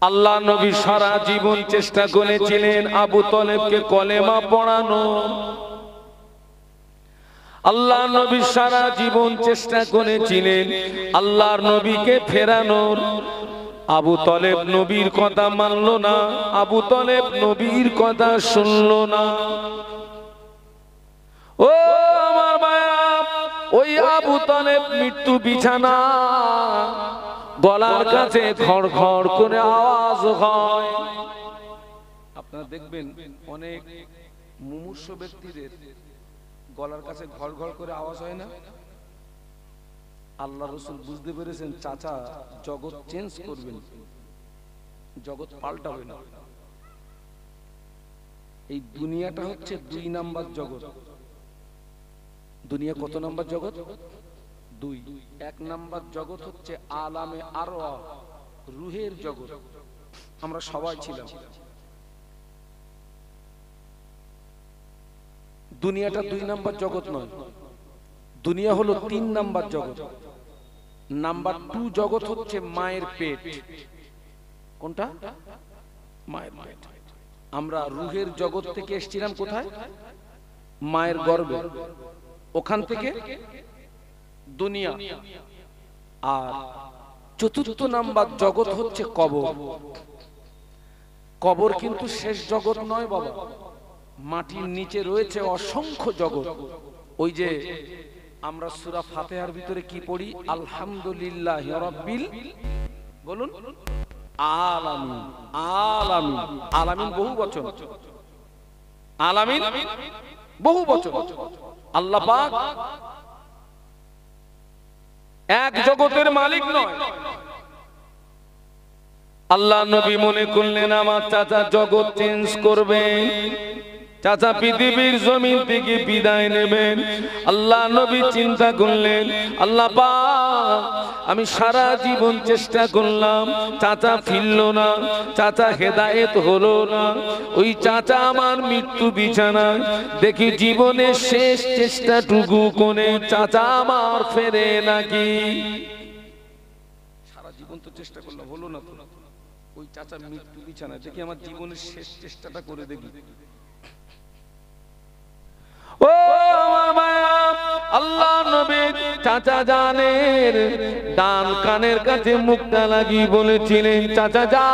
আল্লাহ নবী সারা জীবন চেষ্টা করেছিলেন আবু তালেবকে কলেমা পড়ানো। আল্লাহ নবী সারা জীবন চেষ্টা করেছিলেন আল্লাহর নবীকে ফেরানোর। আবু তালেব নবীর কথা মানল না, আবু তালেব নবীর কথা শুনল না। ও আমার ভাইয়া, ওই আবু তালেব মৃত্যু বিছানা, গলার কাছে খড়খড় করে আওয়াজ হয়। আপনারা দেখবেন অনেক মুমূর্ষ ব্যক্তিদের গলার কাছে ঘড় ঘড় করে আওয়াজ হয় না? আল্লাহ রাসূল বুঝতে পেরেছেন চাচা জগৎ চেঞ্জ করবেন, জগৎ পাল্টাবে না। এই দুনিয়াটা হচ্ছে 2 নাম্বার জগৎ। দুনিয়া কত নাম্বার জগৎ? 2। 1 নাম্বার জগৎ হচ্ছে আলামে আরওয়াহ, রূহের জগৎ। আমরা সবাই ছিলাম। দুনিয়াটা 2 নাম্বার জগৎ নয়, দুনিয়া হলো 3 নাম্বার জগৎ। নাম্বার 2 জগৎ হচ্ছে মায়ের পেট। কোনটা? মায়ের পেট। আমরা রূহের জগৎ থেকে এসেছিলাম কোথায়? মায়ের গর্ভে। ওখান থেকে দুনিয়া। আর 4র্থ নাম্বার জগৎ হচ্ছে কবর। কবর কিন্তু শেষ জগৎ নয় বাবা, মাটির নিচে রয়েছে অসংখ্য জগৎ। ওই যে আমরা সূরা ফাতিহার ভিতরে কি পড়ি? আলহামদুলিল্লাহি রাব্বিল, বলুন, আলামিন। আলামিন, আলামিন বহু বচন, আলামিন বহু বচন। আল্লাহ পাক এক জগতের মালিক নয়। আল্লাহ নবী মনে করলেন আমার চাচা জগৎ চেঞ্জ করবে, চাচা পৃথিবীর জমিন থেকে বিদায় নেবেন। আল্লাহ নবী চিন্তা করলেন আল্লাহ পাক আমি সারা জীবন চেষ্টা করলাম, চাচা ফিরল না, চাচা হেদায়েত হলো না। ওই চাচা আমার মৃত্যু বিছানায়, দেখি জীবনের শেষ চেষ্টাটুকু করে চাচা আমার ফেরে নাকি। সারা জীবন তো চেষ্টা করলাম, হলো না তো। ওই চাচা মৃত্যু বিছানায়, দেখি আমার জীবনের শেষ চেষ্টাটা করে দেখি। ও আমার মায়া, আল্লাহ নবী চাচা জানের ডান কানের কাছে মুখটা লাগিয়ে বলেছিলেন চাচা যা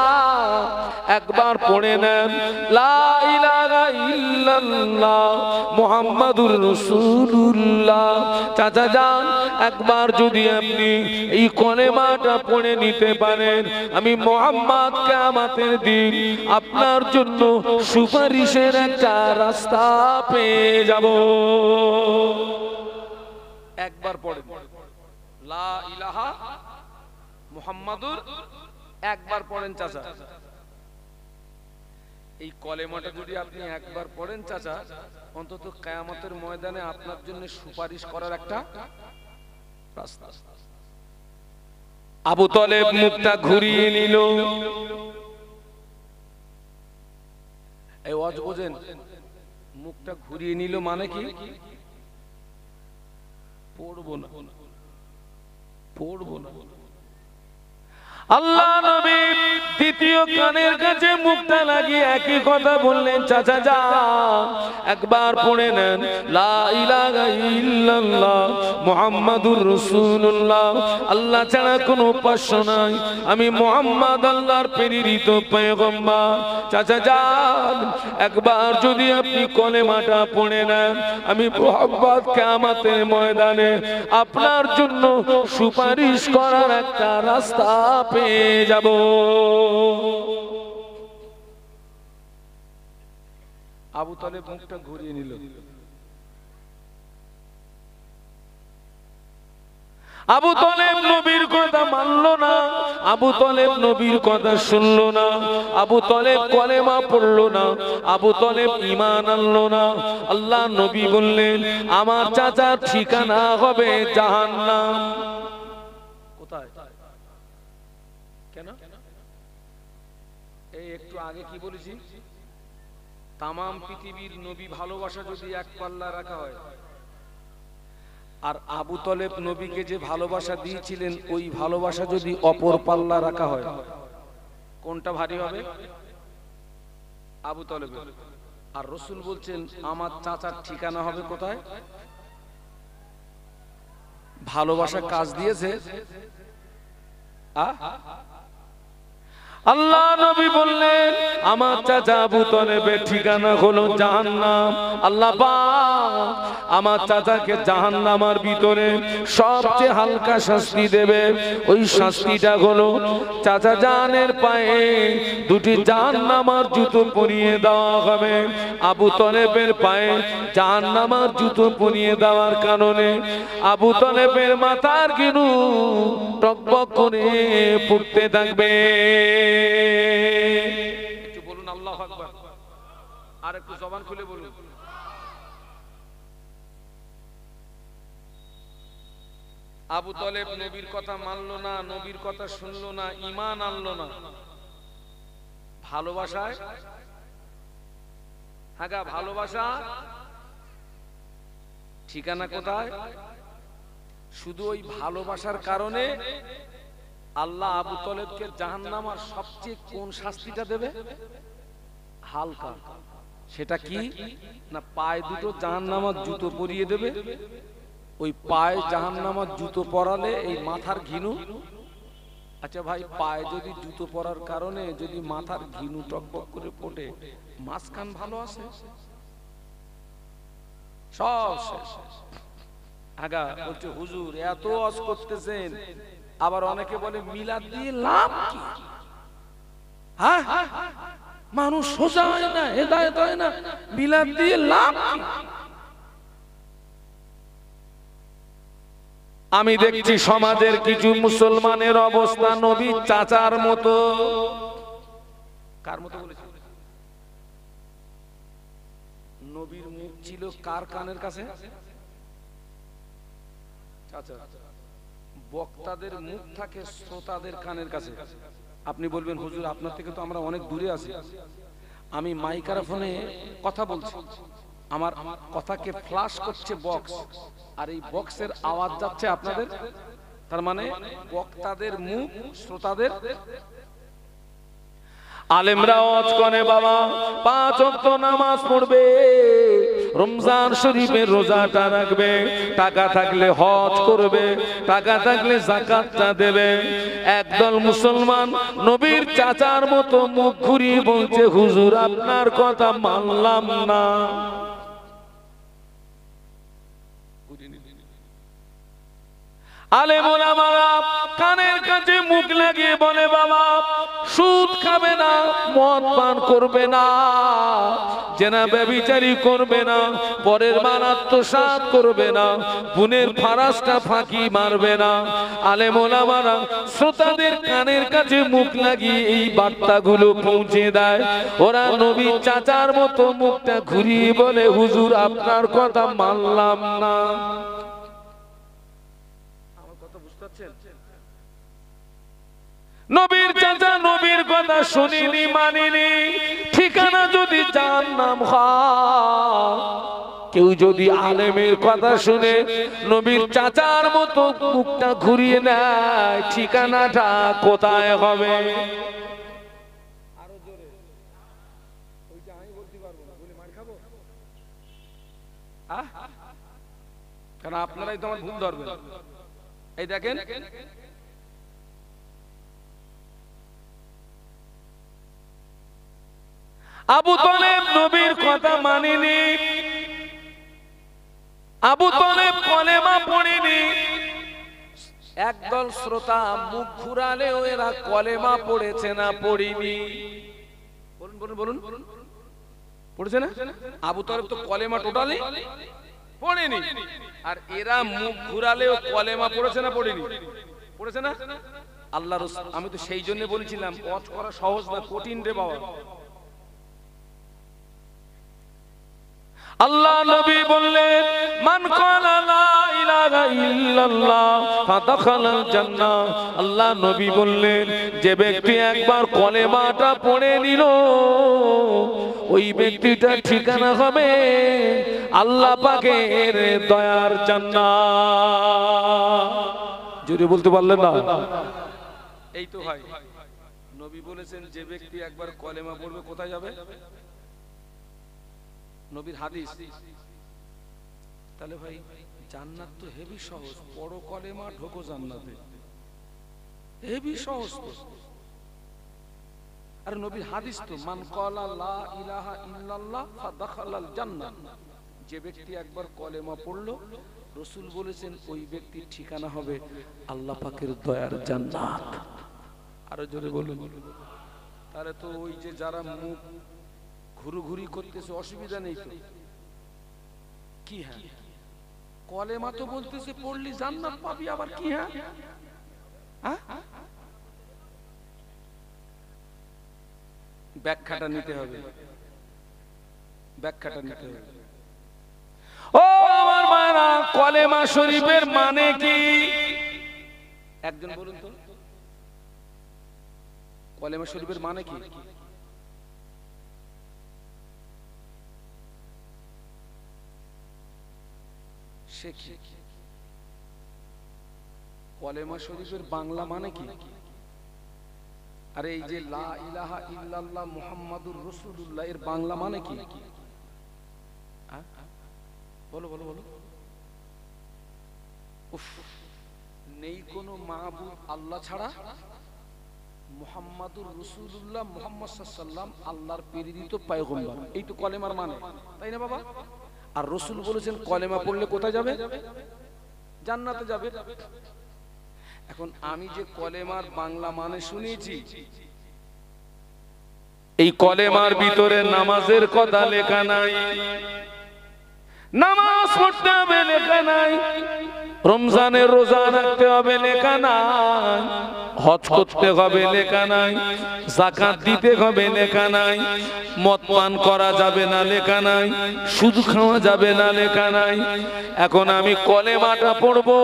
একবার পড়ে নেন লা ইলাহা ইল্লাল্লাহ মুহাম্মাদুর রাসূলুল্লাহ। চাচা যান একবার যদি আপনি এই কলেমাটা পড়ে নিতে পারেন, আমি মুহাম্মদ কিয়ামতের দিন আপনার জন্য সুপারিশের একটা রাস্তা পেয়ে যাব। একবার পড়েন লা ইলাহা মুহাম্মাদুর, একবার পড়েন চাচা। এই কলেমাটা যদি আপনি একবার পড়েন চাচা, অন্তত কিয়ামতের ময়দানে আপনার জন্য সুপারিশ করার একটা রাস্তা। আবু তালেব মুখটা ঘুরিয়ে নিল। এই ওয়াজ বোঝেন? মুখটা ঘুরিয়ে নিল মানে কি? পড়বো না, পড়বো না। আল্লাহ নবী দ্বিতীয় কানের কাছে মুখটা লাগিয়ে একই কথা বললেন চাচা যা একবার পড়ে নেন লা ইলাহা ইল্লাল্লাহ মুহাম্মাদুর রাসূলুল্লাহ। আল্লাহ ছাড়া কোনো উপাস্য নাই, আমি মুহাম্মদ আল্লাহর প্রেরিত পয়গম্বর। চাচা যান একবার যদি আপনি কলেমাটা পড়ে নেন, আমি মুহাম্মদ কিয়ামতের ময়দানে আপনার জন্য সুপারিশ করার একটা রাস্তা পেয়ে যাব। আবু তালেব মুখটা ঘুরিয়ে নিল। আবু তালেব নবীর কথা মানলো না, আবু তালেব নবীর কথা শুনলো না, আবু তালেব কলেমা পড়লো না, আবু তালেব ঈমান আনলো না। আল্লাহ নবী বললেন আমার চাচার ঠিকানা হবে জাহান্নাম। কোথায়? কেন? এই একটু আগে কি বলেছি? তামাম পৃথিবীর নবী ভালোবাসা যদি এক পাল্লা রাখা হয়, আর আবু তালেব নবীকে যে ভালোবাসা দিয়েছিলেন ওই ভালোবাসা যদি অপর পাল্লা রাখা হয়, কোনটা ভারী হবে? আবু তলেব। আর রাসূল বলছেন আমার চাচার ঠিকানা হবে কোথায়? ভালোবাসা কাজ দিয়েছে। আল্লাহ নবী বললেন আমার চাচা আবু তলেবের ঠিকানা হলো জাহান্নাম। আল্লাহ পাক আমার চাচাকে জাহান্নামের ভিতরে সবচেয়ে হালকা শাস্তি দেবে। ওই শাস্তিটা হলো চাচা জানের পায়ে দুটি জাহান্নামের জুতো পরিয়ে দেওয়া হবে। আবু তলেবের পায়ে জাহান্নামের জুতো পরিয়ে দেওয়ার কারণে আবু তলেবের মাথার গিনু টকবক করে ফুটতে থাকবে। একটু বলুন আল্লাহু আকবার। আর একটু জবান খুলে বলুন। আবু তলেব নবীর কথা মানলো না, নবীর কথা শুনলো না, ঈমান আনলো না। ভালোবাসায় হাগা ভালোবাসা ঠিকানা কোথায়? শুধু ওই ভালোবাসার কারণে আল্লাহ আবু তলেবকে জাহান্নামের সবচেয়ে কোন শাস্তিটা দেবে? হালকা। সেটা কি না, পায়ে দুটো জাহান্নামের জুতো পরিয়ে দেবে। ওই পায়ে জাহান্নামের জুতো পরালে এই মাথার ঘিনু, আচ্ছা ভাই, পায়ে যদি জুতো পরার কারণে যদি মাথার ঘিনু টকবক করে পড়ে, মাঝখান ভালো আছে? সব শেষ। আগা বলছে হুজুর এত ওয়াজ করতেছেন, আবার অনেকে বলে মিলাদ দিয়ে লাভ কি? হ্যাঁ, মানুষ সোজা হয় না, হেদায়েত হয় না, মিলাদ দিয়ে লাভ কি? আমি দেখছি সমাজের কিছু মুসলমানের অবস্থা নবীর চাচার মতো। কার মতো বলেছে? নবীর মুখ ছিল কার কানের কাছে? চাচা। বক্তাদের মুখ থাকে শ্রোতাদের কানের কাছে। আপনি বলবেন হুজুর আপনার থেকে তো আমরা অনেক দূরে আছি। আমি মাইক্রোফোনে কথা বলছি, আমার কথাকে ফ্ল্যাশ করছে বক্স, আর এই বক্সের আওয়াজ যাচ্ছে আপনাদের। তার মানে বক্তাদের মুখ শ্রোতাদের। আলেমরা ওয়াজ করে বাবা 5 ওয়াক্ত নামাজ পড়বে, রমজান শরীফের রোজাটা রাখবে, টাকা থাকলে হজ করবে, টাকা থাকলে যাকাতটা দেবে। একদল মুসলমান নবীর চাচার মতো মুখ ঘুরিয়ে বলছে হুজুর আপনার কথা মানলাম না। আলেম ওলামারা কানের কাছে মুখ লাগিয়ে বলে বাবা সুদ খাবে না, মদ পান করবে না, জেনা ব্যভিচারী করবে না, পরের মান আত্মসাৎ করবে না, বোনের ফারাসটা ফাঁকি মারবে না। আলেম ওলামারা শ্রোতাদের কানের কাছে মুখ লাগিয়ে এই বার্তাগুলো পৌঁছে দেয়। ওরা নবী চাচার মতো মুখটা ঘুরিয়ে বলে হুজুর আপনার কথা মানলাম না। নবীর চাচা নবীর কথা শুনিনি, মানিনি, ঠিকানা যদি জাহান্নাম হয়। কেউ যদি আলেমের কথা শুনে নবীর চাচার মতো মুখটা ঘুরিয়ে নেয়, ঠিকানাটা কোথায় হবে? কারণ আপনারাই তো আমার ভুল ধরবেন। এই দেখেন আবু তলেব নবীর কথা মানেনি, আবু তলেব কলেমা পড়েনি। একদল শ্রোতা মুখ ঘুরালেও এরা কলেমা পড়েছে না পড়েনি? বলুন বলুন বলুন, পড়েছে না? আবু তলেব তো কলেমা টোটালি পড়েনি, আর এরা মুখ ঘুরালেও কলেমা পড়েছে না পড়েনি? পড়েছে না? আল্লাহ রাসূল, আমি তো সেই জন্য বলেছিলাম ওয়াজ করা সহজ না, কঠিন রে বাবা। আল্লাহ নবী বললেন মান ক্বালা লা ইলাহা ইল্লাল্লাহ ফাদাখালাল জান্নাহ। আল্লাহ নবী বললেন যে ব্যক্তি একবার কলেমাটা পড়ে নিল ওই ব্যক্তিটার ঠিকানা হবে আল্লাহ পাকের দয়ার জান্নাত। জোরে বলতে পারলেন না? এই তো ভাই নবী নবী বলেছেন যে ব্যক্তি একবার কলেমা পড়বে কোথায় যাবে? নবীর হাদিস। তাহলে ভাই জান্নাত তো হেভি সহজ, পড়ো কলেমা ঢোকো জান্নাতে, হেভি সহজ তো। আর নবীর হাদিস তো মান ক্বালা লা ইলাহা ইল্লাল্লাহ ফাদাখালাল জান্নাহ, যে ব্যক্তি একবার কলেমা পড়লো রাসূল বলেছেন ওই ব্যক্তির ঠিকানা হবে আল্লাহ পাকের দয়ার জান্নাত। আরো জোরে বলুন। তাহলে তো ওই যে যারা মুখ ঘুরুঘুরি করতেছে অসুবিধা নেই তো কি? হ্যাঁ, কলেমা তো বলতেছে পড়লি জান্নাত পাবি, আবার কি? হ্যাঁ, ব্যাখ্যাটা নিতে হবে, ব্যাখ্যাটা নিতে হবে। ও আমার মায়েরা, কলেমা শরীফের মানে কি? একজন বলুন তো, কলেমা শরীফের মানে কি? সে কি? কলেমা শরীফের বাংলা মানে কি? আরে এই যে লা ইলাহা ইল্লাল্লাহ মুহাম্মাদুর রাসূলুল্লাহ এর বাংলা মানে কি? বলো বলো বলো। উফ, নেই কোনো মাবুদ আল্লাহ ছাড়া, মুহাম্মাদুর রাসূলুল্লাহ মুহাম্মদ সাল্লাল্লাহু আলাইহি ওয়াসাল্লাম আল্লাহর প্রেরিত পয়গম্বর, এই তো কলেমার মানে, তাই না বাবা? আর রাসূল বলেছেন কলেমা পড়লে কোথায় যাবে? জান্নাতে যাবে। এখন আমি যে কলেমার বাংলা মানে শুনিয়েছি, এই কলেমার ভিতরে নামাজের কথা লেখা নাই, নামাজ পড়তে হবে লেখা নাই, রমজানের রোজা রাখতে হবে লেখা নাই, হজ করতে হবে লেখা নাই, যাকাত দিতে হবে লেখা নাই, মদ পান করা যাবে না লেখা নাই, সুদ খাওয়া যাবে না লেখা নাই। এখন আমি কলেমাটা পড়বো,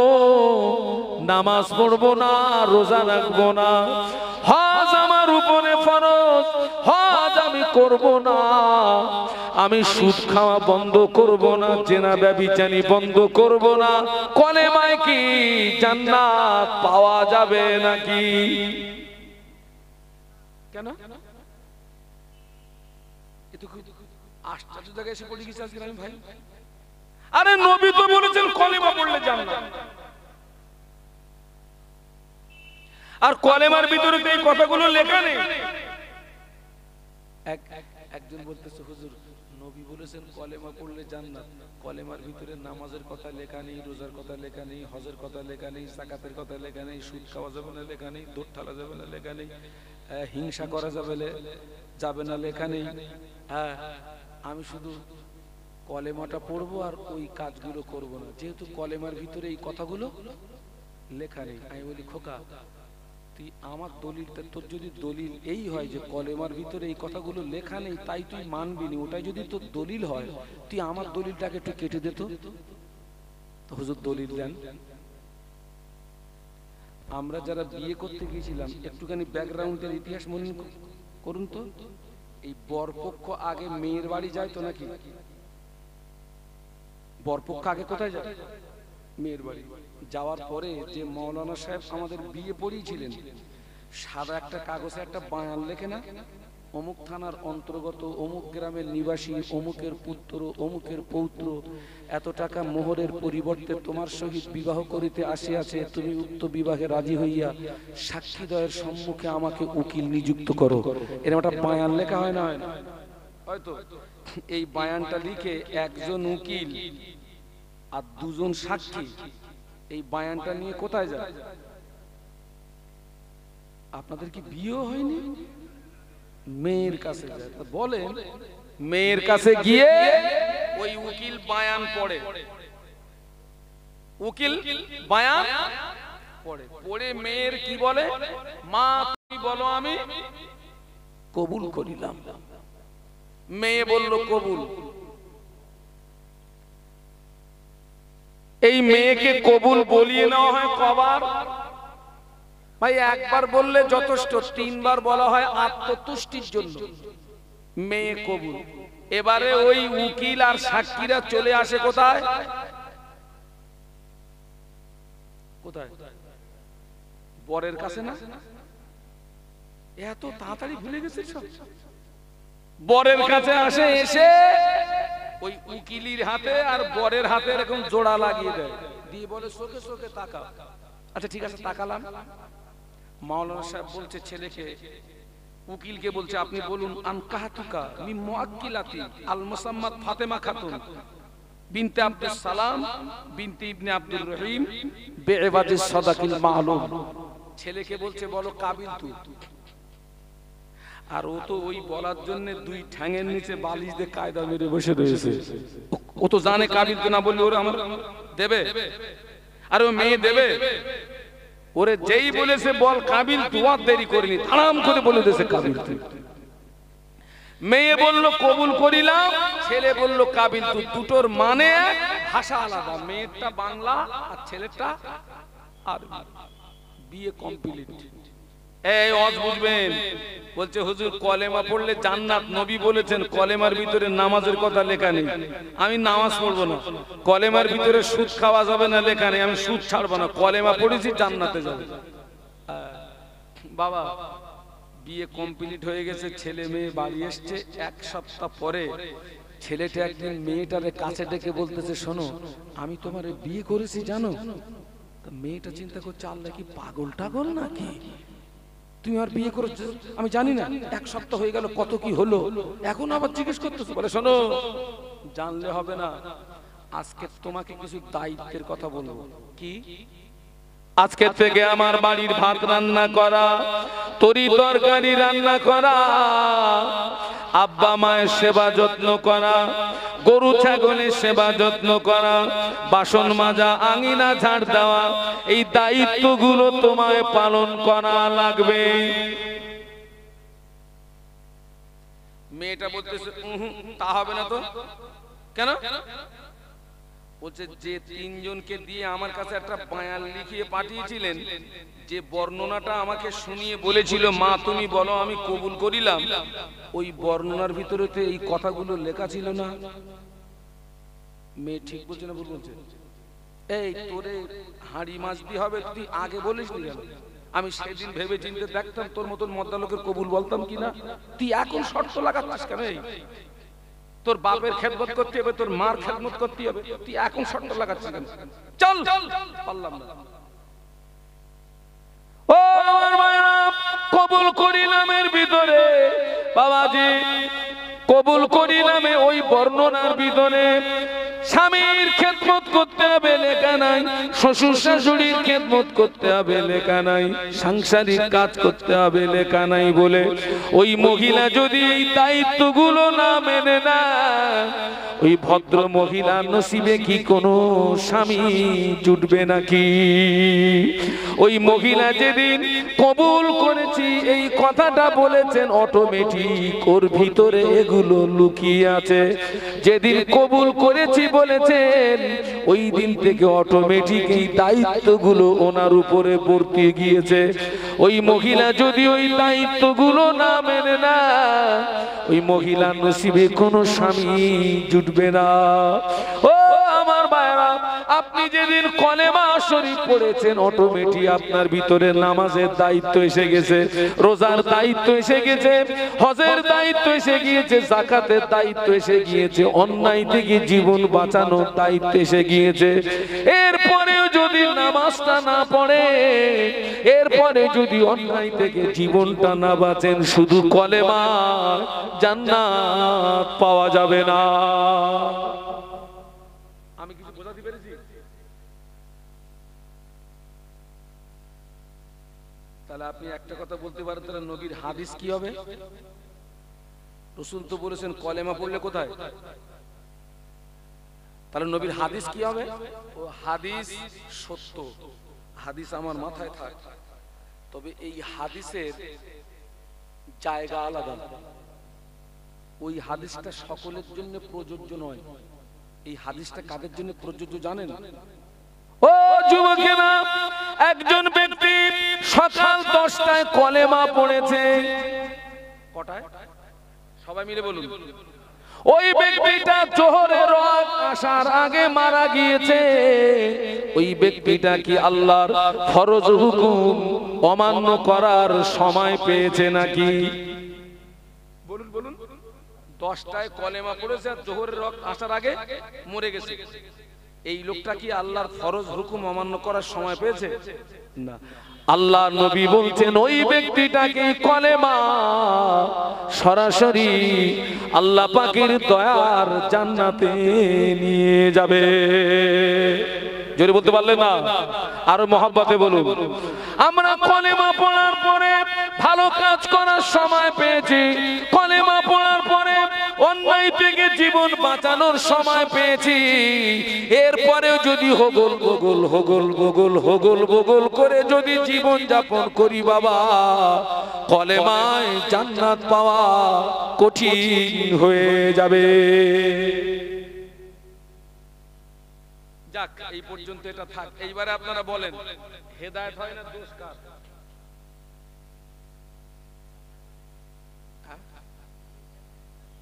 নামাজ পড়বো না, রোজা রাখবো না, হজ আমার উপরে ফরজ, হজ আমি করব না, আমি সুদ খাওয়া বন্ধ করব না, জেনা ব্যভিচারী বন্ধ করব না, কলেমায় কি জান্নাত পাওয়া যাবে নাকি? কেন এত আশ্চর্য জায়গায় এসে পড়ে গেছে আজকে আমি ভাই? আরে নবী তো বলেছেন কলেমা পড়লে জান্নাত, আর কলেমার ভিতরে তো এই কথাগুলো লেখা নেই। একজন বলতেছে হুজুর নবী বলেছেন কলেমা পড়লে জান্নাত, কলেমার ভিতরে নামাজের কথা লেখা নেই, রোজার কথা লেখা নেই, হজের কথা লেখা নেই, যাকাতের কথা লেখা নেই, সুদ খাওয়া যাবে না লেখা নেই, দোট ঠালা যাবে না লেখা নেই, হিংসা করা যাবে না লেখা নেই। হ্যাঁ, আমি শুধু কলেমাটা পড়বো আর ওই কাজগুলো করব না, যেহেতু কলেমার ভিতরে এই কথাগুলো লেখা নেই। আমি বলি খোকা, তুই আমার দলিলটা, তোর যদি দলিল এই হয় যে কলেমার ভিতরে এই কথাগুলো লেখা নেই তাই তুই মানবি নি, ওটাই যদি তোর দলিল হয় তুই আমার দলিলটাকে একটু কেটে দে তো। হুজুর দলিল দেন। আমরা যারা বিয়ে করতে গিয়েছিলাম একটুখানি ব্যাকগ্রাউন্ডের ইতিহাস মনে করুন তো। এই বরপক্ষ আগে মেয়ের বাড়ি যায় তো নাকি? বরপক্ষ আগে কোথায় যায়? মেয়ের বাড়ি। যাওয়ার পরে যে মৌলানা সাহেব আমাদের বিয়ে পড়িয়েছিলেন, সাদা একটা কাগজে একটা বায়ান লেখে না, অমুক থানার অন্তর্গত অমুক গ্রামের নিবাসী অমুকের পুত্র অমুকের পৌত্র এত টাকা মোহরের পরিবর্তে তোমার সহিত বিবাহ করিতে আসিয়াছে, তুমি উক্ত বিবাহে রাজি হইয়া সাক্ষীদ্বয়ের সম্মুখে আমাকে উকিল নিযুক্ত করো। এরকম একটা বায়ান লেখা হয় না? হয়তো এই বায়ানটা লিখে একজন উকিল আর দুজন সাক্ষী এই বায়ানটা নিয়ে কোথায় যায়? আপনাদের কি বিয়ে হয়নি? মেয়ের কাছে যায়। বলেন, মেয়ের কাছে গিয়ে ওই উকিল বায়ান পড়ে, উকিল বায়ান পড়ে, পড়ে মেয়ের কি বলে, মা তুমি বলো আমি কবুল করিলাম। মেয়ে বলল কবুল। এই মেয়েকে কবুল বলিয়ে নেওয়া হয় কবার? ভাই একবার বললে যথেষ্ট, তিনবার বলা হয় আত্মতুষ্টির জন্য। মেয়ে কবুল। এবারে ওই উকিল আর সাক্ষীরা চলে আসে কোথায়? কোথায়? বরের কাছে না? এত তাড়াতাড়ি ভুলে গেছিস সব। বরের কাছে আসে, এসে ওই উকিলির হাতে আর বরের হাতে এরকম জোড়া লাগিয়ে দেয়, দিয়ে বলে চোখে চোখে তাকা। আচ্ছা ঠিক আছে তাকালাম। মাওলানা সাহেব বলছে ছেলেকে, উকিলকে বলছে আপনি বলুন আনকাহাতুকা মিন মুআক্কিলাতি আল মুসাম্মাত ফাতেমা খাতুন বিনতে আব্দুস সালাম বিনতে ইবনে আব্দুর রহিম বিইবাদিস সাদাকিল মালুম। ছেলেকে বলছে বলো কাবিল তু। আর ও তো ওই বলার জন্য দুই ঠ্যাঙের নিচে বালিশ দিয়ে কায়দা মেরে বসে রয়েছে। ও তো জানে কাবিল তু না বললে ওরা আমার দেবে, আর ও মেয়ে দেবে। ওরে যেই বলেছে বল কাবিল তু, আর দেরি করিনি, আরাম করে বলে দিয়েছে কাবিল তু। মেয়ে বলল কবুল করিলাম, ছেলে বলল কাবিল তু। দুটোর মানে ভাষা আলাদা, মেয়েরটা বাংলা আর ছেলেটা আরবি। বিয়ে কমপ্লিট। এই ওয়াজ বুঝবেন। বলছে হুজুর কলেমা পড়লে জান্নাত, নবী বলেছেন কলেমার ভিতরে নামাজের কথা লেখা নেই। আমি নামাজ পড়বো না। কলেমার ভিতরে সুদ খাওয়া যাবে না লেখা নেই, আমি সুদ ছাড়বো না। কলেমা পড়েছি জান্নাতে যাবে। বাবা বিয়ে কমপ্লিট হয়ে গেছে, ছেলে মেয়ে বাড়ি এসছে। এক সপ্তাহ পরে ছেলেটা একদিন মেয়েটারে কাছে ডেকে বলতেছে শোনো আমি তোমারে বিয়ে করেছি জানো। মেয়েটা চিন্তা করছে আল্লাহ কি পাগল টাগল নাকি, তুমি আর বিয়ে করেছো আমি জানি না, এক সপ্তাহ হয়ে গেল কত কি হলো, এখন আবার জিজ্ঞেস করতেছো। বলে শোনো জানলে হবে না, আজকে তোমাকে কিছু দায়িত্বের কথা বলবো। কি? আজকে থেকে আমার বাড়ির ভাত রান্না করা, তরি তরকারি রান্না করা, আব্বা মায়ের সেবা যত্ন করা, গরু ছাগলের সেবা যত্ন করা, বাসন মাজা, আঙিনা ঝাড় দেওয়া, এই দায়িত্বগুলো তোমায় পালন করা লাগবে। মেয়েটা বলতেছে তা হবে না তো। কেন? বলছে যে তিনজনকে দিয়ে আমার কাছে একটা বায়ান লিখিয়ে পাঠিয়েছিলেন, যে বর্ণনাটা আমাকে শুনিয়ে বলেছিল মা তুমি বলো আমি কবুল করিলাম, ওই বর্ণনার ভিতরে তো এই কথাগুলো লেখা ছিল না। মেয়ে ঠিক বলছে না ভুল বলছে? এই তোরে হাঁড়ি মাছতে হবে, তুই আগে বলিস নি কেন? আমি সেদিন ভেবে চিন্তে দেখতাম তোর মতন মদ্দা লোকের কবুল বলতাম কিনা। তুই এখন শর্ত লাগাচ্ছিস কেন? তোর বাপের খেদমত করতে হবে, তোর মার খেদমত করতে হবে, তুই এখন শর্ত লাগাচ্ছিস কেন? চল পারলাম না। ও আমার মায়েরা, কবুল করিলামের ভিতরে বাবাজি, কবুল করিলামে ওই বর্ণনার ভিতরে স্বামীর খেদমত করতে হবে লেখা নাই, শ্বশুর শাশুড়ির খেদমত করতে হবে লেখা নাই, সাংসারিক কাজ করতে হবে লেখা নাই। বলে ওই মহিলা যদি এই দায়িত্বগুলো না মেনে না, ওই ভদ্র মহিলার নসিবে কি কোনো স্বামী জুটবে নাকি? ওই মহিলা যেদিন কবুল করেছি এই কথাটা বলেছেন, অটোমেটিক ওর ভিতরে এগুলো লুকিয়ে আছে। যেদিন কবুল করেছি বলেছেন, ওই দিন থেকে অটোমেটিক এই দায়িত্বগুলো ওনার উপরে বর্তিয়ে গিয়েছে। ওই মহিলা যদি ওই দায়িত্বগুলো না মেনে না, ওই মহিলার নসিবে কোনো স্বামী জুটবে না। ও আমার ভাইরা, আপনি যেদিন কলেমা শরীফ পড়েছেন, অটোমেটিক আপনার ভিতরে নামাজের দায়িত্ব এসে গেছে, রোজার দায়িত্ব এসে গেছে, হজের দায়িত্ব এসে গিয়েছে, যাকাতের দায়িত্ব এসে গিয়েছে, অন্যায় থেকে জীবন বাঁচানোর দায়িত্ব এসে গিয়েছে। এরপরেও যদি নামাজটা না পড়ে, এরপরে যদি অন্যায় থেকে জীবনটা না বাঁচেন, শুধু কলেমা জান্নাত পাওয়া যাবে না। আমি কিছু বোঝাতে পেরেছি? তাহলে আপনি একটা কথা বলতে পারেন, তাহলে নবীর হাদিস কি হবে? রাসূল তো বলেছেন কলেমা পড়লে কোথায়, তাহলে নবীর হাদিস কি হবে? ও হাদিস সত্য, হাদিস আমার মাথায় থাক, তবে এই হাদিসের জায়গা আলাদা। ওই হাদিসটা সকলের জন্য প্রযোজ্য নয়। এই হাদিসটা কাদের জন্য প্রযোজ্য জানেন? ও যুবকেরা, একজন ব্যক্তি সকাল 10টায় কলেমা পড়েছে। কটায়? সবাই মিলে বলুন। ওই ব্যক্তিটা জোহরের রাত আসার আগে মারা গিয়েছে, ওই ব্যক্তিটা কি আল্লাহর ফরজ হুকুম অমান্য করার সময় পেয়েছে নাকি? বলুন বলুন। 10টায় কলেমা পড়েছে আর জোহরের রাত আসার আগে মরে গেছে, এই লোকটা কি আল্লাহর ফরজ হুকুম অমান্য করার সময় পেয়েছে? না। আল্লাহ নবী বলছেন ওই ব্যক্তিটাকে কলেমা সরাসরি আল্লাহ পাকের দয়ার জান্নাতে নিয়ে যাবে। জোরে বলতে পারলেন না? আরো মহব্বতে বলুন। আমরা কলেমা পড়ার পরে ভালো কাজ করার সময় পেয়েছি, কলেমা পড়ার পরে অন্যায় থেকে জীবন বাঁচানোর সময় পেয়েছি, এরপরেও যদি হগল বগল হগল বগল হগল বগল করে যদি জীবন যাপন করি বাবা, কলেমায় জান্নাত পাওয়া কঠিন হয়ে যাবে। যাক, এই পর্যন্ত এটা থাক। এইবারে আপনারা বলেন, হেদায়েত হয় না দোষ কার?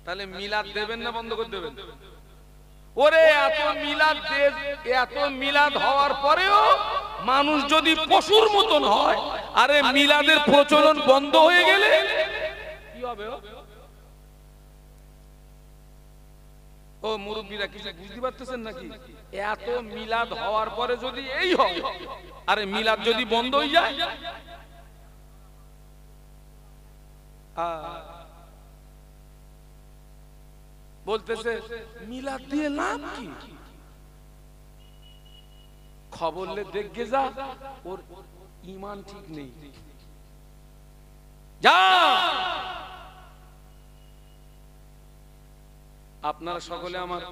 তাহলে মিলাদ দেবেন না বন্ধ করে দেবেন? ওরে এত মিলাদ হওয়ার পরেও মানুষ যদি পশুর মতন হয়, আরে মিলাদের প্রচলন বন্ধ হয়ে গেলে কি হবে? ও মুরব্বীরা কিছু বুঝতে পারতেছেন নাকি? এত মিলাদ হওয়ার পরে যদি এই হয়, আরে মিলাদ যদি বন্ধ হয়ে যায়, বলতেছে মিলাদ দিয়ে লাভ কি? খবর লে দেখে যা, ওর ঈমান ঠিক নেই, যা। আপনারা সকলে আমার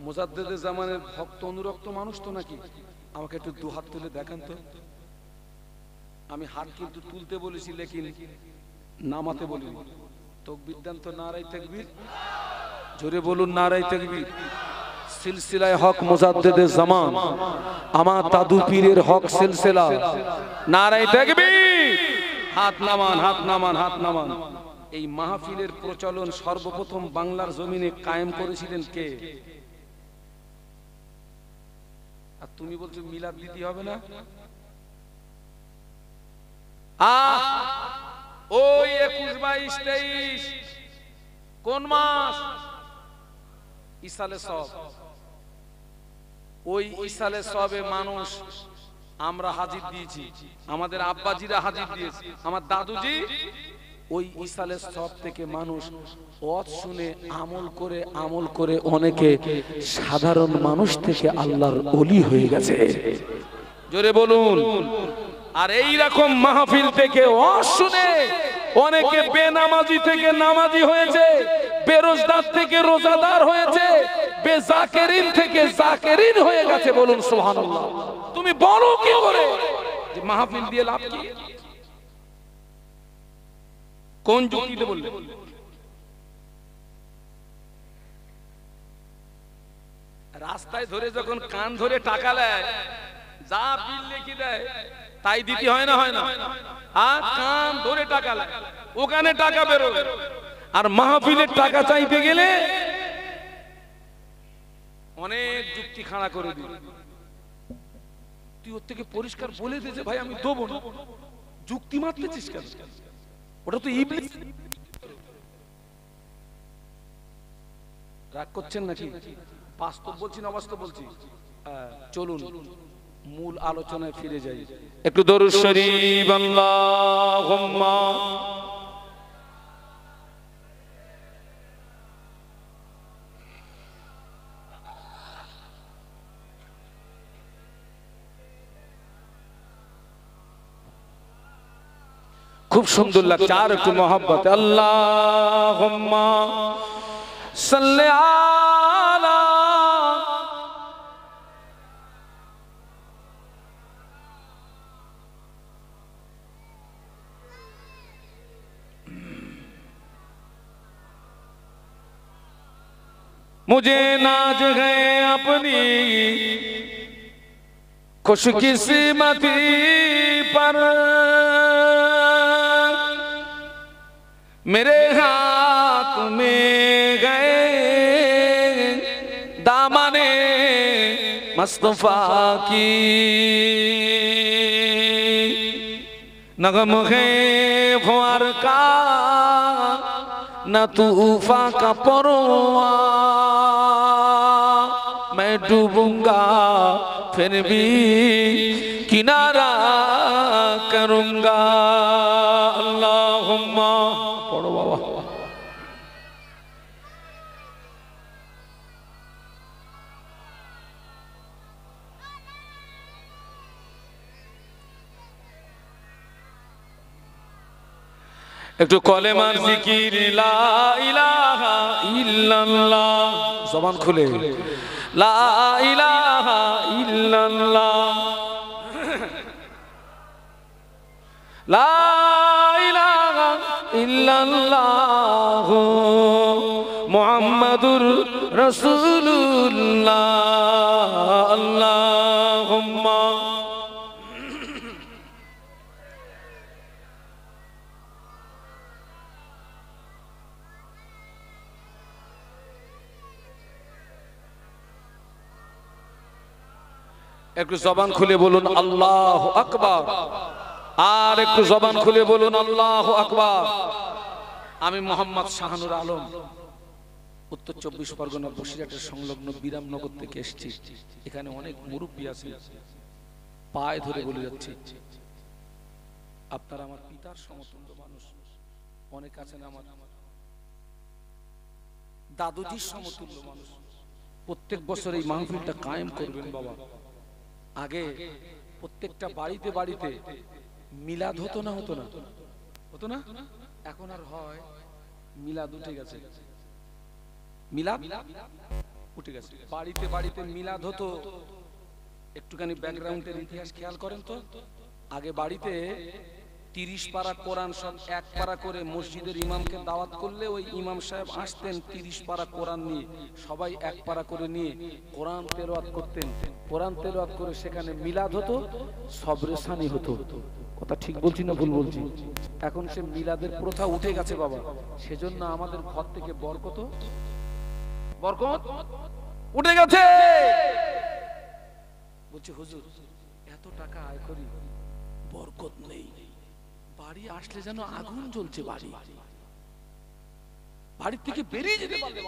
মুজাদ্দেদে জামানের ভক্ত অনুরক্ত মানুষ তো নাকি? আমাকে একটু দু হাত তুলে দেখান তো। আমি হাত কিন্তু তুলতে বলেছি, লেকিন নামাতে বলিনি। তাকবীর দেন তো, নারায়ে তাকবীর। জোরে বলুন নারায়ে তাকবীর। সিলসিলায়ে হক মুজাদ্দেদে জামান, আমার দাদু পীরের হক সিলসিলা। নারায়ে তাকবীর। হাত নামান, হাত নামান, হাত নামান। এই মাহফিলের প্রচলন সর্বপ্রথম বাংলার জমিনে কায়েম করেছিলেন কে? আর তুমি বলছো মিলাদ দিতে হবে না? ওই 21, 22, 23 কোন মাস? ইসালে সব। ওই ইসালে সবে মানুষ আমরা হাজির দিয়েছি, আমাদের আব্বাজিরা হাজির দিয়েছে, আমার দাদুজি। ওই ইসালে সব থেকে মানুষ ওয়াজ শুনে আমল করে অনেকে সাধারণ মানুষ থেকে আল্লাহর ওলি হয়ে গেছে। জোরে বলুন। আর এই রকম মাহফিল থেকে ওয়াজ শুনে অনেকে বেনামাজি থেকে নামাজি হয়েছে, বেরোজদার থেকে রোজাদার হয়েছে, বেজাকেরিন থেকে জাকেরিন হয়ে গেছে। বলুন সুবহানাল্লাহ। তুমি বলো কি করে যে মাহফিল দিয়ে লাভ কি? কোন যুক্তিতে বললে? রাস্তায় ধরে যখন কান ধরে টাকা নেয়, যা বিল লিখে দেয় তাই দিতে হয় না? হয় না? আর কান ধরে টাকা নেয়, ওখানে টাকা বেরোবে। আর মাহফিলের টাকা চাইতে গেলে অনেক যুক্তি খাড়া করে দিবে। তুই ওর থেকে পরিষ্কার বলে দিয়েছে ভাই আমি দেবো না, যুক্তি মারতেছিস কেন? ওটা তো ইবলিস। রাগ করছেন নাকি? বাস্তব বলছি না অবাস্তব বলছি? চলুন মূল আলোচনায় ফিরে যাই। একটু দরুদ শরীফ। আল্লাহুম্মা খুব সুন্দর লাগছে, আর একটু মহব্বত। আল্লাহুম্মা সাল্লি আলা मुझे नाज है अपनी खुशकिस्मती पर, मेरे हाथ में गए मुस्तफा की नगम है फुआर का न तूफा का परवा मैं डूबूंगा फिर भी किनारा करूंगा अल्लाहुम्मा पढ़ो बाबा একটু কলেমার জিকির লা ইলাহা ইল্লাল্লাহ জবান খুলে লা ইলাহা ইল্লাল্লাহ লা ইলাহা ইল্লাল্লাহ মুহাম্মাদুর রাসূলুল্লাহ আল্লাহুম্মা একটু জবান খুলে বলুন আল্লাহু আকবার আর একটু জবান খুলে বলুন আল্লাহু আকবার আমি মোহাম্মদ শাহানুর আলম উত্তর 24 পরগনা বসিরহাটের সংলগ্ন বিরামনগর থেকে এসেছি এখানে অনেক মুরব্বি আছে পায়ে ধরে বলে যাচ্ছি আপনারা আমার পিতার সমতুল্য মানুষ অনেক আছেন আমার দাদুজির সমতুল্য মানুষ প্রত্যেক বছর এই মাহফিলটা কায়েম করবেন বাবা আগে প্রত্যেকটা বাড়িতে বাড়িতে মিলাদ হতো না এখন আর হয় মিলাদ উঠে গেছে মিলাদ উঠে গেছে বাড়িতে বাড়িতে মিলাদ হতো একটুখানি ব্যাকগ্রাউন্ডের ইতিহাস খেয়াল করেন তো আগে বাড়িতে 30 পারা কোরআন সব এক পারা করে মসজিদের ইমামকে দাওয়াত করলে ওই ইমাম সাহেব আসতেন 30 পারা কোরআন নিয়ে সবাই এক পারা করে নিয়ে কোরআন তেলাওয়াত করতেন কোরআন তেলাওয়াত করে সেখানে মিলাদ হতো সবরেসানি হতো কথা ঠিক বলছি না ভুল বলছি এখন সে মিলাদের প্রথা উঠে গেছে বাবা সেজন্য আমাদের ঘর থেকে বরকত উঠে গেছে বলছি হুজুর এত টাকা আয় করি বরকত নেই বাড়ি আসলে যেন আগুন জ্বলছে বাড়ি থেকে বেরিয়ে যেতে পারলে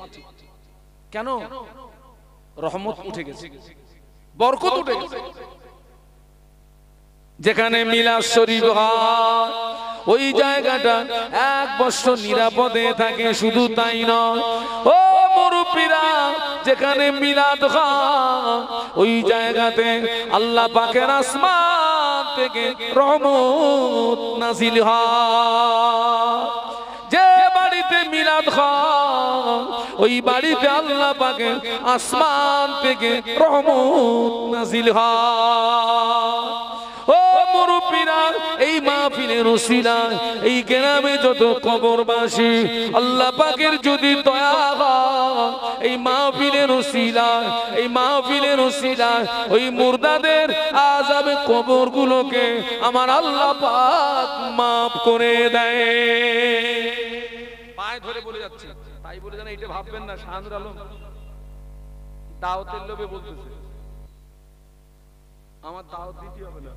কেন রহমত উঠে গেছে বরকত উঠে গেছে যেখানে মিলাদ শরীফ হয় ওই জায়গাটা 1 বছর নিরাপদে থাকে শুধু তাই নয় ও মুরব্বিরা যেখানে মিলাদ হয় ওই জায়গাতে আল্লাহ পাকের আসমান থেকে রহমত নাযিল হয় যে বাড়িতে মিলাদ হয় ওই বাড়িতে আল্লাহ পাকের আসমান থেকে রহমত নাযিল হয় ও মুরব্বিরা এই মাহফিলের উসিলায় এই গ্রামে যত কবরবাসী আল্লাহ পাকের যদি দয়া হয় এই মাহফিলের উসিলায় ওই মুর্দাদের আযাবে কবরগুলোকে আমার আল্লাহ পাক maaf করে দেয় পায়ে ধরে বলে যাচ্ছে তাই বলে জানা এটা ভাববেন না শাহানুর আলম দাওয়াতের লোভে বলতেছে আমার দাওয়াত দিতে হবে না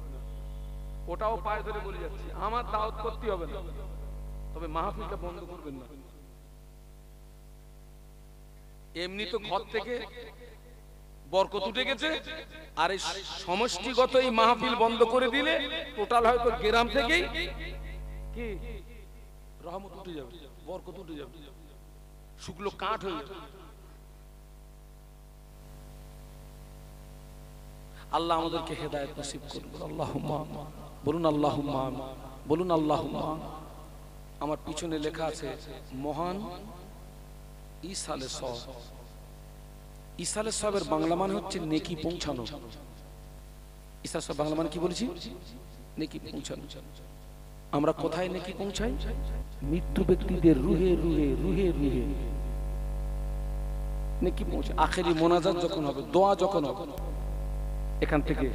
ওটাও পায়ে ধরে বলে যাচ্ছি আমার দাওয়াত করতে হবে না তবে মাহফিলটা বন্ধ করবেন না এমনি তো ঘর থেকে বরকত উঠে গেছে আর এই সমষ্টিগত এই মাহফিল বন্ধ করে দিলে টোটাল হয়তো গ্রাম থেকেই কি রহমত উঠে যাবে বরকত উঠে যাবে শুকলো কাঠ হয়ে যাবে আল্লাহ আমাদেরকে হেদায়েত নসিব করুন আল্লাহুম্মা বলুন আল্লাহুম্মা বলুন আল্লাহুম্মা আমার পিছনে লেখা আছে মহান ইসালে সব ইসালে সবের বাংলা মানে হচ্ছে নেকি পৌঁছানো ইসালে সব বাংলা মানে কি বলেছি নেকি পৌঁছানো আমরা কোথায় নেকি পৌঁছাই মৃত্যু ব্যক্তিদের রুহে রুহে রুহে রুহে নেকি পৌঁছায় আখেরি মোনাজাত যখন হবে দোয়া যখন হবে এখান থেকে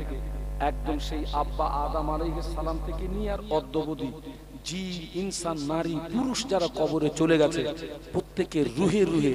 একদম সেই আব্বা আদম আলাইহিস সালাম থেকে নিয়ে আর অদ্যবধি জি ইনসান নারী পুরুষ যারা কবরে চলে গেছে প্রত্যেকের রুহে রুহে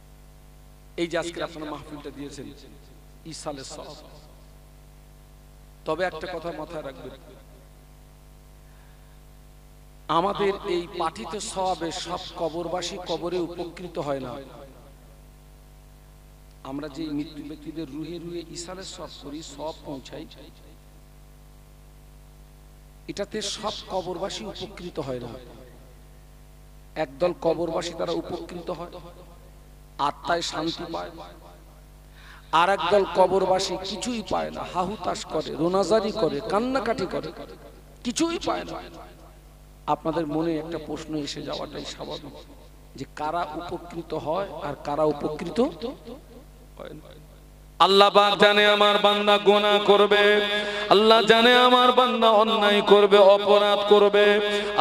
এই যে আজকে আপনারা মাহফিলটা দিয়েছেন ইসালের সওয়াব। তবে একটা কথা মাথায় রাখবেন, আমাদের এই পাঠিত সওয়াবে সব কবরবাসী কবরে উপকৃত হয় না। আমরা যে মৃত্যু ব্যক্তিদের রুহে রুহে ইসালের সওয়াব করি, সওয়াব পৌঁছাই, এটাতে সব কবরবাসী উপকৃত হয় না। একদল কবরবাসী তারা উপকৃত হয়, আত্মায় শান্তি পায়, আর একদল কবরবাসী কিছুই পায় না, হাহুতাশ করে, রোনাজারি করে, কান্নাকাটি করে, কিছুই পায় না। আপনাদের মনে একটা প্রশ্ন এসে যাওয়াটাই স্বাভাবিক, যে কারা উপকৃত হয় আর কারা উপকৃত হয় না। আল্লাহ পাক জানে আমার বান্দা গুনাহ করবে, আল্লাহ জানে আমার বান্দা অন্যায় করবে, অপরাধ করবে।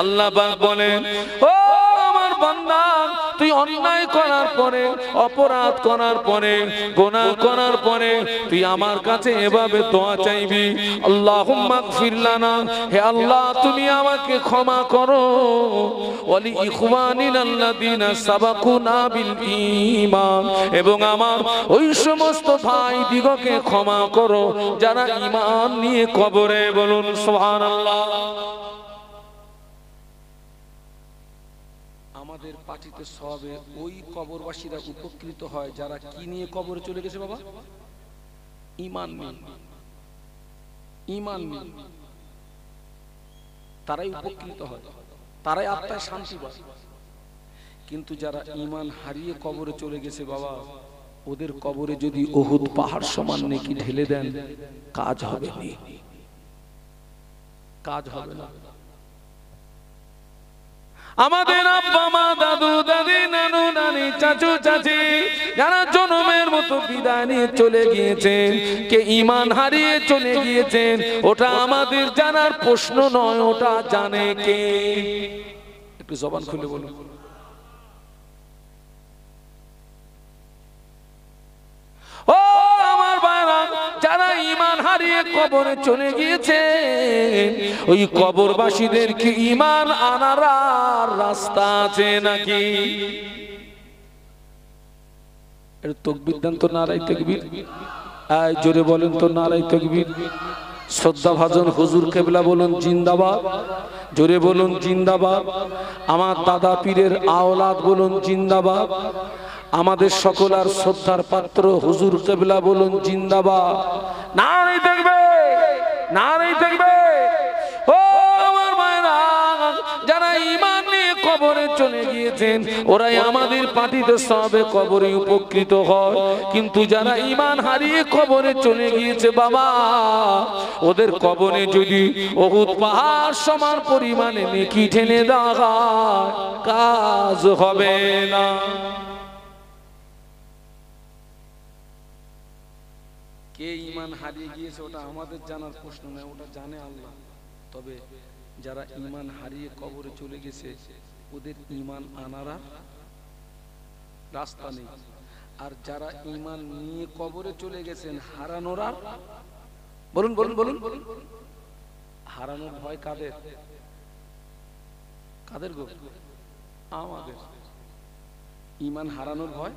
আল্লাহ পাক বলেন, ও আমার বান্দা, তুই অন্যায় করার পরে, অপরাধ করার পরে, গুনাহ করার পরে তুই আমার কাছে এভাবে দোয়া চাইবি, আল্লাহুম্মা গফির লানা, হে আল্লাহ তুমি আমাকে ক্ষমা করো, ওয়ালি ইখওয়ানিনা আল্লাযিনা সাবাকুনা বিল ঈমান, এবং আমার ওই সমস্ত ভাই দিগকে ক্ষমা করো যারা ঈমান নিয়ে কবরে, বলুন সুবহানাল্লাহ। আমাদের পাঠিত সওয়াবে ওই কবরবাসীরা উপকৃত হয় যারা কি নিয়ে কবরে চলে গেছে বাবা? ঈমান নিয়ে। ঈমান নিয়ে তারাই উপকৃত হয়, তারাই আত্মায় শান্তি পায়। কিন্তু যারা ঈমান হারিয়ে কবরে চলে গেছে বাবা, ওদের কবরে যদি উহুদ পাহাড় সমান নেকি ঢেলে দেন, কাজ হবে না, কাজ হবে না। আমাদের আব্বা মা, দাদু দাদি, নানু নানি, চাচু চাচি যারা জন্মের মতো বিদায় নিয়ে চলে গিয়েছেন, কে ঈমান হারিয়ে চলে গিয়েছেন, ওটা আমাদের জানার প্রশ্ন নয়, ওটা জানে কে? একটু জবান খুলে বলুন। ও আমার ভাইরা, যারা ঈমান হারিয়ে কবরে চলে গিয়েছে, ওই কবরবাসীদের কি ঈমান আনার রাস্তা আছে নাকি? এর তাকবীর দেন তো, নারায়ে তাকবীর। আয় জোরে বলেন তো, নারায়ে তাকবীর। শ্রদ্ধা ভাজন হুজুর কেবলা বলুন জিন্দাবাদ, জোরে বলুন জিন্দাবাদ। আমার দাদা পীরের আওলাদ বলুন জিন্দাবাদ। আমাদের সকল আর শ্রদ্ধার পাত্র হুজুর কেবলা বলুন জিন্দাবাদ। নারায়ে তাকবীর, নারায়ে তাকবীর। ও আমার ভাইরা, যারা ঈমান নিয়ে কবরে চলে গিয়েছেন, ওরাই আমাদের পাঠিত সওয়াবে কবরে উপকৃত হয়। কিন্তু যারা ঈমান হারিয়ে কবরে চলে গিয়েছে বাবা, ওদের কবরে যদি উহুদ পাহাড় সমান পরিমাণে নেকি ঢেলে দেওয়া হয়, কাজ হবে না। কে ঈমান হারিয়ে গিয়েছে ওটা আমাদের জানার প্রশ্ন নয়, ওটা জানে আল্লাহ। তবে যারা ঈমান হারিয়ে কবরে চলে গেছে, ওদের ঈমান আনার রাস্তা নেই। আর যারা ঈমান নিয়ে কবরে চলে গেছেন, হারানোর আর, বলুন বলুন বলুন, হারানোর ভয় কাদের? কাদের গো? আমাদের। ঈমান হারানোর ভয়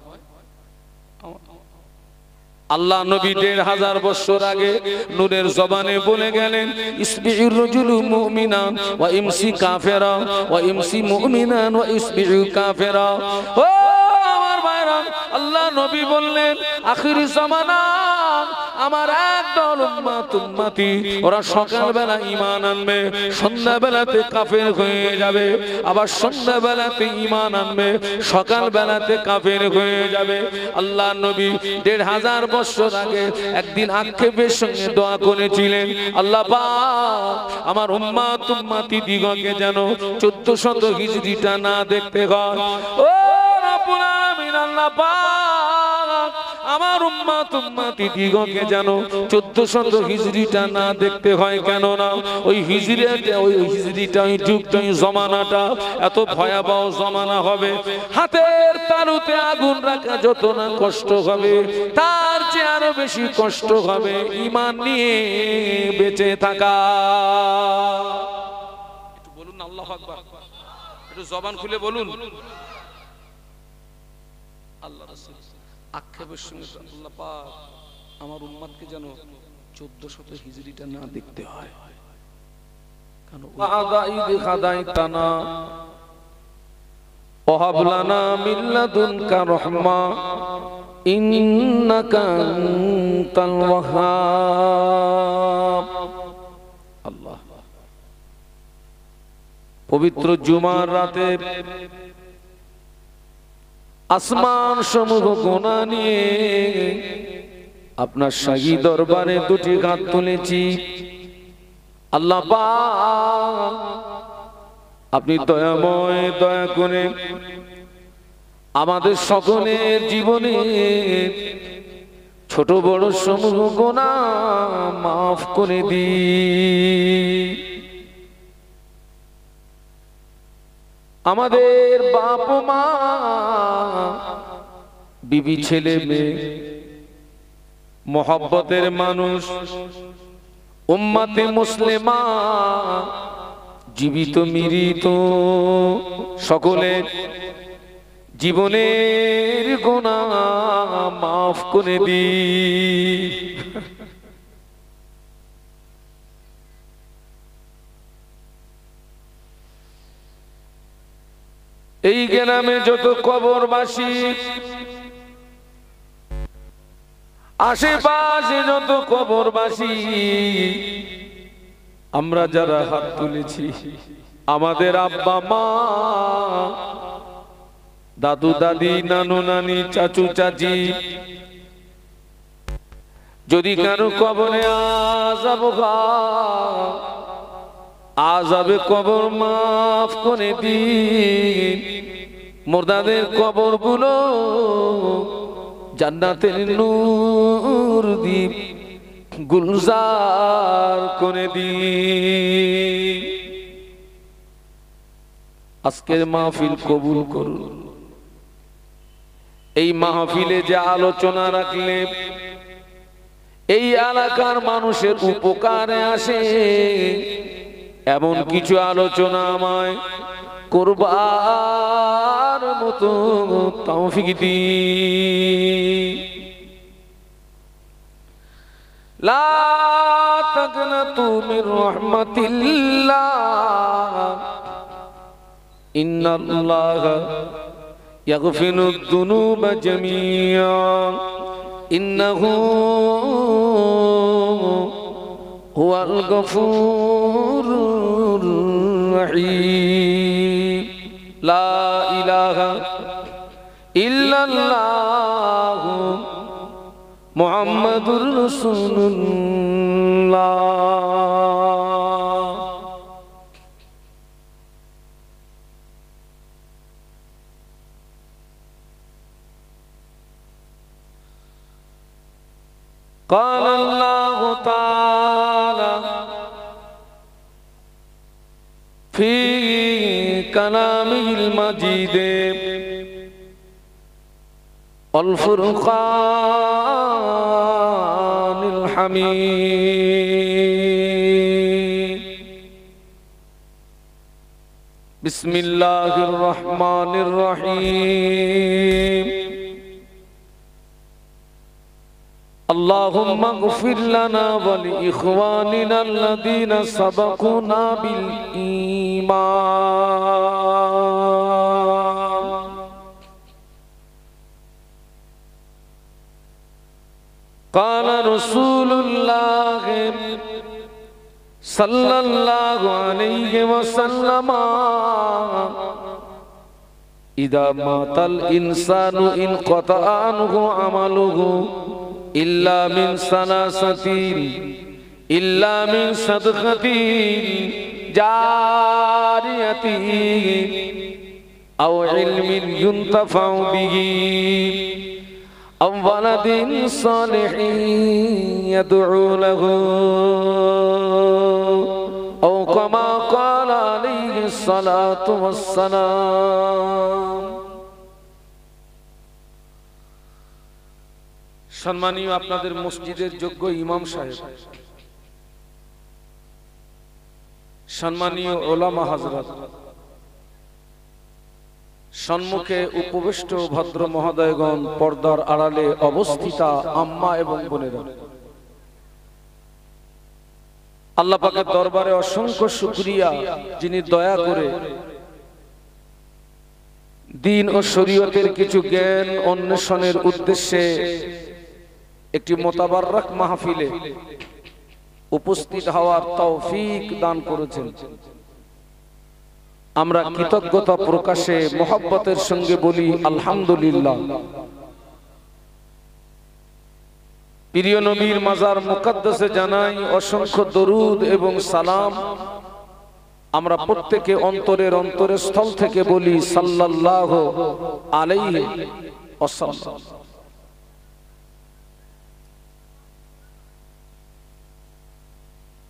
আল্লাহ নবী ১৫০০ বছর আগে নূরের জবানে বলে গেলেন, ইসবিউর রাজুলু মুমিনান ওয়া ইমসি কাফিরা ওয়া ইমসি মুমিনান ওয়া ইসবিউ কাফিরা। ও আমার ভাইরা, আল্লাহ নবী বললেন, আখিরি জামানা আমার একদল উম্মতি, ওরা সকালবেলা ঈমান আনবে, সন্ধ্যাবেলাতে কাফের হয়ে যাবে, আবার সন্ধ্যাবেলাতে ঈমান আনবে, সকালবেলাতে কাফের হয়ে যাবে। আল্লাহ নবী ১৫০০ বছর আগে একদিন আক্ষেপের সঙ্গে দোয়া করেছিলেন, আল্লাহ পাক আমার উম্মতি দিগকে যেন ১৪০০ হিজরিটা না দেখতে হয়। ও রব্বুল আলামিন, আল্লাহ পাক আমার উম্মতি দিগকে যেন ১৪০০ হিজরিটা না দেখতে হয়। কেন না? ওই হিজরিটা, ওই হিজরিটা, ওই যুগটা, ওই জমানাটা এত ভয়াবহ জমানা হবে, হাতের তালুতে আগুন রাখা যত না কষ্ট হবে, তার চেয়ে আরো বেশি কষ্ট হবে ঈমান নিয়ে বেঁচে থাকা। একটু বলুন না আল্লাহু আকবার, একটু জবান খুলে বলুন। আল্লাহ রাসূল আক্ষেপের সঙ্গে আল্লাহ পাক আমার উম্মতকে যেন 1400 হিজরিটা না দেখতে হয়, কারণ ওয়াদাইদ খাদাইতানা ওয়াহাব লানা মিন লাদুনকা রাহমা ইন্নাকা আনতাল ওয়াহ্হাব। আল্লাহ পবিত্র জুমার রাতে আসমান সমূহ গোনা নিয়ে আপনার শাহী দরবারে দুটি হাত তুলেছি। আল্লাহ পাক আপনি দয়াময়, দয়া করে আমাদের সকলের জীবনে ছোট বড় সমূহ গোনা মাফ করে দিন। আমাদের বাপ মা, বিবি, ছেলে মেয়ে, মোহাব্বতের মানুষ, উম্মতে মুসলিমা, জীবিত মৃত সকলের জীবনের গুনাহ মাফ করে দিন। এই গ্রামে যত কবরবাসী, আশেপাশে যত কবরবাসী, আমরা যারা হাত তুলেছি, আমাদের আব্বা মা, দাদু দাদি, নানু নানি, চাচু চাচি, যদি কারো কবরে আযাবে কবর মাফ করে দিন। মুর্দাদের কবরগুলো জান্নাতের নূর দিয়ে গুলজার করে দিন। আজকের মাহফিল কবুল করুন। এই মাহফিলে যে আলোচনা রাখলে এই এলাকার মানুষের উপকারে আসে, এমন কিছু আলোচনা আমায় করবার মতো তৌফিক দিন। লা তাকনাতু মির রাহমাতিল্লাহ, ইন্নাল্লাহা ইয়াগফিরুদ যুনুবা জামিআন, ইন্নাহু হুয়াল গফুরুর রহিম। লা ইলাহা ইল্লাল্লাহ মুহাম্মাদুর রাসূলুল্লাহ। قال الله تعالى في كلامه المجيد والفرقان الحميد. بسم الله الرحمن الرحيم. اللهم اغفر لنا ولإخواننا الذين سبقونا بالإيمان. قال رسول الله صلى الله عليه وسلم إذا مات الإنسان انقطع عنه عمله إلا من ثلاثة، إلا من صدقة جارية أو علم ينتفع به أو ولد صالح يدعو له أو كما قال عليه الصلاة والسلام. সম্মানীয় আপনাদের মসজিদের যোগ্য ইমাম সাহেব, সম্মানীয় ওলামা হযরত, সম্মুখে উপবিষ্ট ভদ্র মহোদয়গণ, পর্দার আড়ালে অবস্থিতা আম্মা এবং বোনেরা, আল্লাহ পাকের দরবারে অসংখ্য শুকরিয়া, যিনি দয়া করে দ্বীন ও শরীয়তের কিছু জ্ঞান অন্বেষণের উদ্দেশ্যে একটি মোতাবাররক মাহফিলে উপস্থিত হওয়ার তৌফিক দান করেছেন। আমরা কৃতজ্ঞতা প্রকাশে মোহাব্বতের সঙ্গে বলি আলহামদুলিল্লাহ। প্রিয় নবীর মাজার মুকদ্দাসে জানাই অসংখ্য দরুদ এবং সালাম। আমরা প্রত্যেকে অন্তরের স্থল থেকে বলি সাল্লাল্লাহু আলাইহি ওয়াসাল্লাম।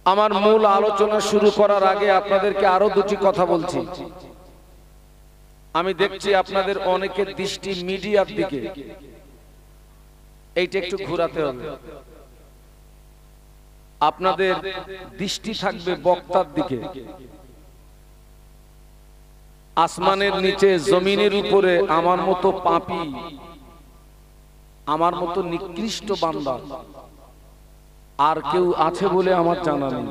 আমার মূল আলোচনা শুরু করার আগে আপনাদেরকে আরো দুটি কথা বলছি। আমি দেখছি আপনাদের অনেকের দৃষ্টি মিডিয়ার দিকে, এইটা একটু ঘোরাতে হবে। আপনাদের দৃষ্টি থাকবে বক্তার দিকে। আসমানের নিচে জমিনের উপরে আমার মতো পাপী, আমার মতো নিকৃষ্ট বান্দা আর কেউ আছে বলে আমার জানা নেই।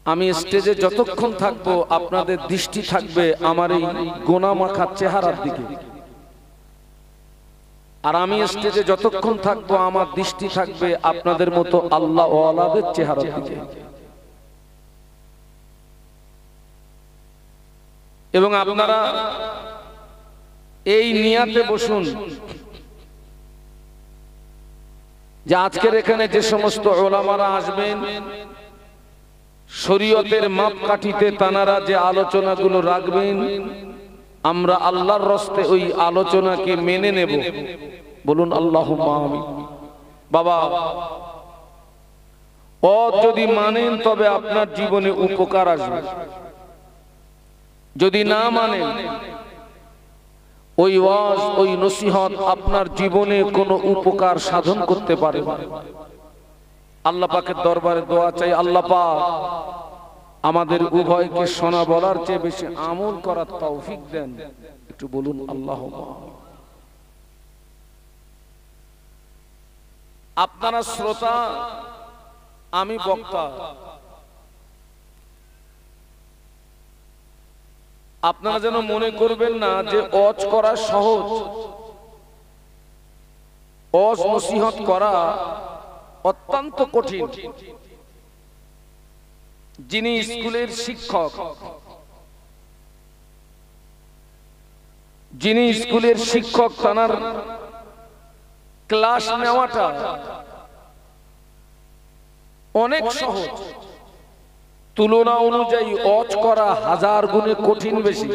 আমি স্টেজে যতক্ষণ থাকবো আপনাদের দৃষ্টি থাকবে আমার এই গোনামাখা চেহারার দিকে, আর আমি স্টেজে যতক্ষণ থাকবো আমার দৃষ্টি থাকবে আপনাদের মতো আল্লাহ ওয়ালাদের চেহারার দিকে। এবং আপনারা এই নিয়াতে বসুন যে আজকের এখানে যে সমস্ত ওলামারা আসবেন, শরীয়তের মাপকাঠিতে তানারা যে আলোচনাগুলো রাখবেন, আমরা আল্লাহর রাস্তায় ওই আলোচনাকে মেনে নেব। বলুন আল্লাহুম্মা আমিন। বাবা, ও যদি মানেন তবে আপনার জীবনে উপকার আসবে, যদি না মানেন ওই ওয়াজ ওই নসিহত আপনার জীবনে কোনো উপকার সাধন করতে পারে না। আল্লাহ পাকের দরবারে দোয়া চাই, আল্লাহ পাক আমাদের উভয়কে শোনা বলার চেয়ে বেশি আমল করার তৌফিক দেন। একটু বলুন আল্লাহুম্মা। আপনারা শ্রোতা, আমি বক্তা। আপনারা যেন মনে করবেন না যে ওয়াজ করা সহজ। ওয়াজ নসিহত করা অত্যন্ত কঠিন। যিনি স্কুলের শিক্ষক, তার ক্লাস নেওয়াটা অনেক সহজ, তুলনা অনুযায়ী ওয়াজ করা হাজার গুণে কঠিন বেশি।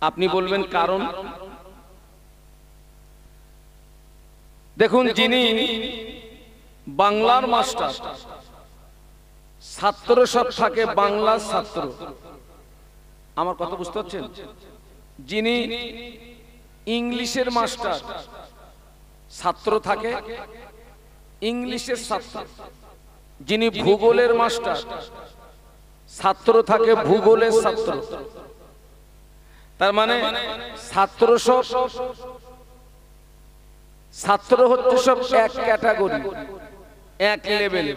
আপনি বলবেন কারণ? দেখুন, যিনি বাংলার মাস্টার, ছাত্র সব থাকে বাংলার ছাত্র, আমার কথা বুঝতে পারছেন? যিনি ইংলিশের মাস্টার, ছাত্র থাকে ইংলিশের ছাত্র। যিনি ভূগোলের মাস্টার, ছাত্র থাকে ভূগোলের ছাত্র। তার মানে ছাত্র হচ্ছে সব এক ক্যাটাগরি, এক লেভেল।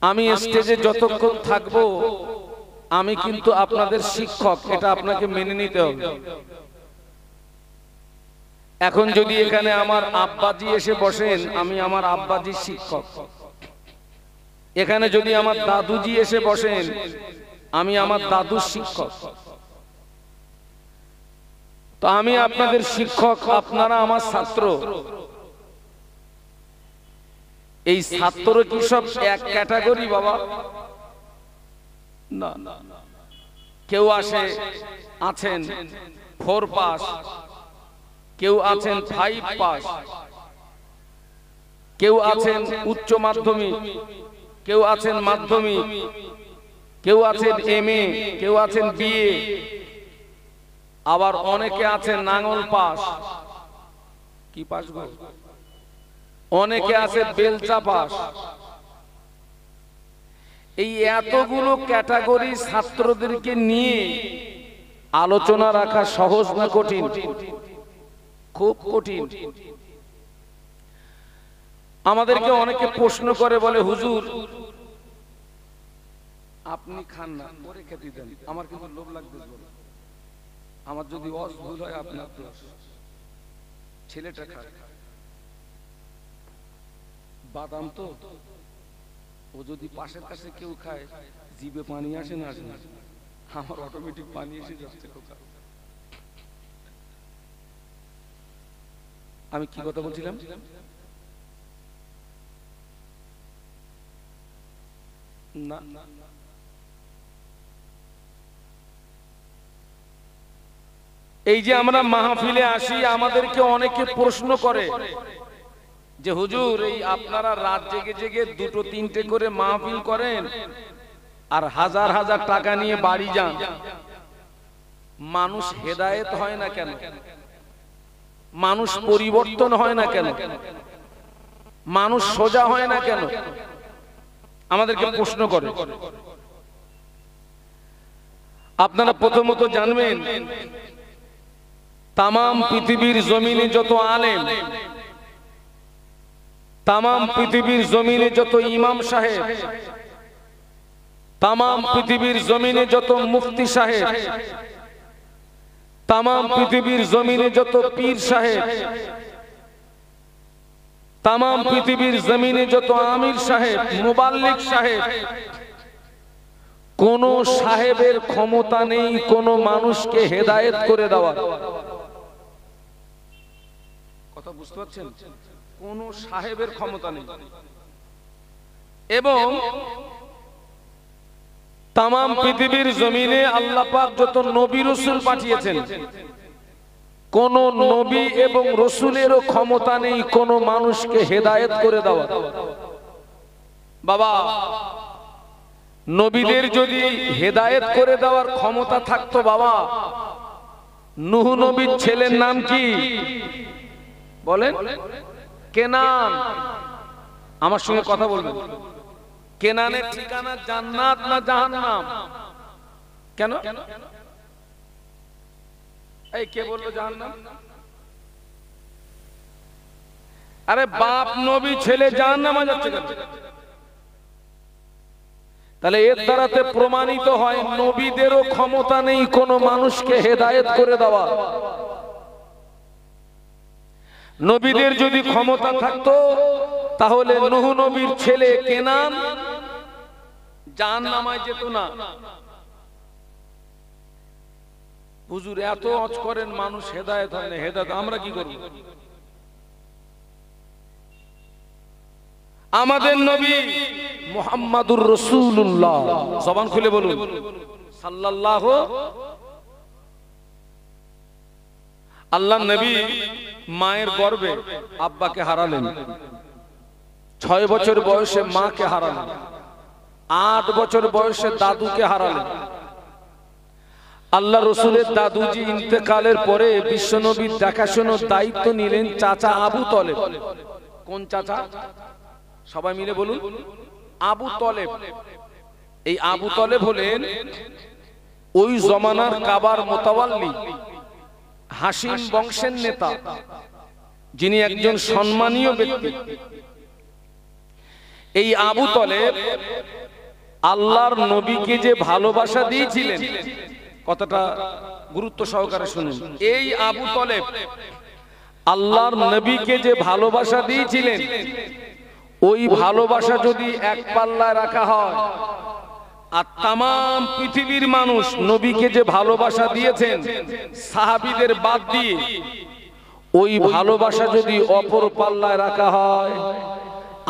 আমি স্টেজে যতক্ষণ থাকবো আমি কিন্তু আপনাদের শিক্ষক, এটা আপনাকে মেনে নিতে হবে। এখন যদি এখানে আমার আব্বাজি এসে বসেন, আমি আমার আব্বাজির শিক্ষক। এখানে যদি আমার দাদুজি এসে বসেন, আমি আমার দাদুর শিক্ষক। তো আমি আপনাদের শিক্ষক, আপনারা আমার ছাত্র। এই ছাত্র কি সব এক ক্যাটাগরি বাবা? না, কেউ আছেন 4 পাস, কেউ আছেন 5 পাস, কেউ আছেন উচ্চ মাধ্যমিক, কেউ আছেন মাধ্যমিক, কেউ আছেন MA, কেউ আছেন BA, আবার অনেকে আছেন নাঙ্গল পাস। কি পাস গো? অনেকে আছে বেলচা পাস। এই এতগুলো ক্যাটাগরি ছাত্রদেরকে নিয়ে আলোচনা রাখা সহজ না কঠিন? খুব কঠিন। আমাদেরকে অনেকে প্রশ্ন করে, বলে হুজুর আপনি খান না, পরে খেতে দেন, আমার কিন্তু লোভ লাগতেছে, আমার যদি ওয়াজ ভুল হয় আপনার ছেলেটা খায় বাদাম, তো ও যদি পাশের কাছে কেউ খায় জিভে পানি আসে না, আসে না, আমার অটোমেটিক পানি এসে যাচ্ছে। আমি কি কথা বলছিলাম? না, এই যে আমরা মাহফিলে আসি, আমাদেরকে অনেকে প্রশ্ন করে যে হুজুর এই আপনারা রাত জেগে জেগে দুটো তিনটে করে মাহফিল করেন আর হাজার হাজার টাকা নিয়ে বাড়ি যান, মানুষ হেদায়েত হয় না কেন? মানুষ পরিবর্তন হয় না কেন? মানুষ সোজা হয় না কেন? আমাদেরকে প্রশ্ন করে। আপনারা প্রথমত জানবেন, তামাম পৃথিবীর জমিনে যত আলেম, তামাম পৃথিবীর জমিনে যত ইমাম সাহেব, তামাম পৃথিবীর জমিনে যত মুফতি সাহেব, তামাম পৃথিবীর জমিনে যত পীর সাহেব, তামাম পৃথিবীর জমিনে যত আমির সাহেব, মুবাল্লিগ সাহেব, কোন সাহেবের ক্ষমতা নেই কোন মানুষকে হেদায়েত করে দেওয়ার। কথা বুঝতে পারছেন? কোন সাহেবের ক্ষমতা নেই। এবং তামাম পৃথিবীর জমিনে আল্লাহ পাক যত নবী রাসূল পাঠিয়েছেন, কোন নবী এবং রাসূলেরও ক্ষমতা নেই কোন মানুষকে হেদায়েত করে দেওয়া। বাবা, নবীদের যদি হেদায়েত করে দেওয়ার ক্ষমতা থাকতো, বাবা, নূহ নবীর ছেলের নাম কি বলেন? কেনান। আমার সঙ্গে কথা বলবেন। কেনানের ঠিকানা জান্নাত না জাহান্নাম? কেন? এই কে বললো জাহান্নাম? আরে বাপ নবী, ছেলে জাহান্নামে যাচ্ছে কেন? তাহলে এর দ্বারাতে প্রমাণিত হয় নবীদেরও ক্ষমতা নেই কোন মানুষকে হেদায়েত করে দেওয়া। নবীদের যদি ক্ষমতা থাকতো তাহলে নূহ নবীর ছেলে কেনান জাহান্নামে যেত না। হুজুর এত অজ করেন মানুষ হেদায়েত হয় না, হেদায়েত আমরা কি করব? আমাদের নবী মুহাম্মাদুর রাসূলুল্লাহ, জবান খুলে বলুন সাল্লাল্লাহু। আল্লাহর নবী মায়ের গর্ভে আব্বাকে হারালেন, 6 বছর বয়সে মাকে হারালেন, 8 বছর বয়সে দাদুকে হারালেন। আল্লাহ রসুলের দাদুজি ইন্তেকালের পরে বিশ্বনবীর দেখাশোনার দায়িত্ব নিলেন চাচা আবু তলেব। কোন চাচা? সবাই মিলে বলুন, আবু তলেব। এই আবু তলেব হলেন ওই জমানার কাবার মোতাওয়াল্লি, হাসিম বংশের নেতা, যিনি একজন সম্মানীয় ব্যক্তি। এই আবু তলেব আল্লাহর নবীকে যে ভালোবাসা দিয়েছিলেন, কতটা গুরুত্ব সহকারে শুনুন। এই আবু তলেব আল্লাহর নবীকে যে ভালোবাসা দিয়েছিলেন, ওই ভালোবাসা যদি এক পাল্লায় রাখা হয়, আর তামাম পৃথিবীর মানুষ নবীকে যে ভালোবাসা দিয়েছেন সাহাবীদের বাদ দিয়ে, ওই ভালোবাসা যদি অপর পাল্লায় রাখা হয়,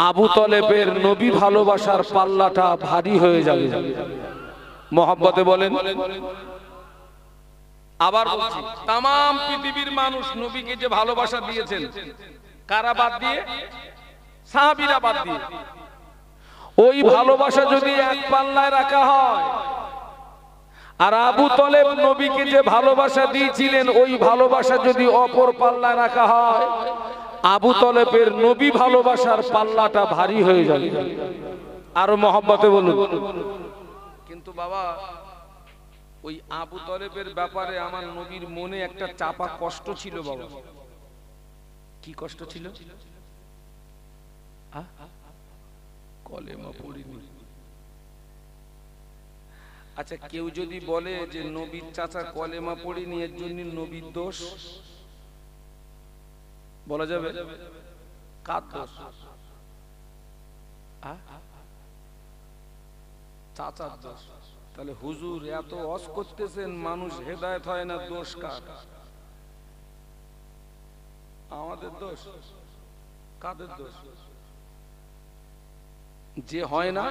আবু তলেবের নবী ভালোবাসার পাল্লাটা ভারী হয়ে যাবে। মহব্বতে বলেন। আবার বলছি, তামাম পৃথিবীর মানুষ নবীকে যে ভালোবাসা দিয়েছেন, কারা বাদ দিয়ে? সাহাবীরা বাদ দিয়ে। ওই ভালোবাসা যদি এক পাল্লায় রাখা হয়, আর আবু তলেব নবীকে যে ভালোবাসা দিয়েছিলেন, ওই ভালোবাসা যদি অপর পাল্লায় রাখা হয়, আবু তলেবের নবী ভালোবাসার পাল্লাটা ভারী হয়ে যাবে। আরো মহব্বতে বলুন। কিন্তু বাবা ওই আবু তলেবের ব্যাপারে আমার নবীর মনে একটা চাপা কষ্ট ছিল বাবা। কি কষ্ট ছিল? কলেমা পড়িনি। আচ্ছা, কেউ যদি বলে যে নবীর চাচা কলেমা পড়িনি এর জন্য নবীর দোষ, বলা যাবে? কার দোষ? চাচার দোষ। তাহলে হুজুর এত ওয়াজ করতেছেন, মানুষ হেদায়েত হয় না, দোষ কার? আমাদের দোষ? কাদের দোষ? যে হয় না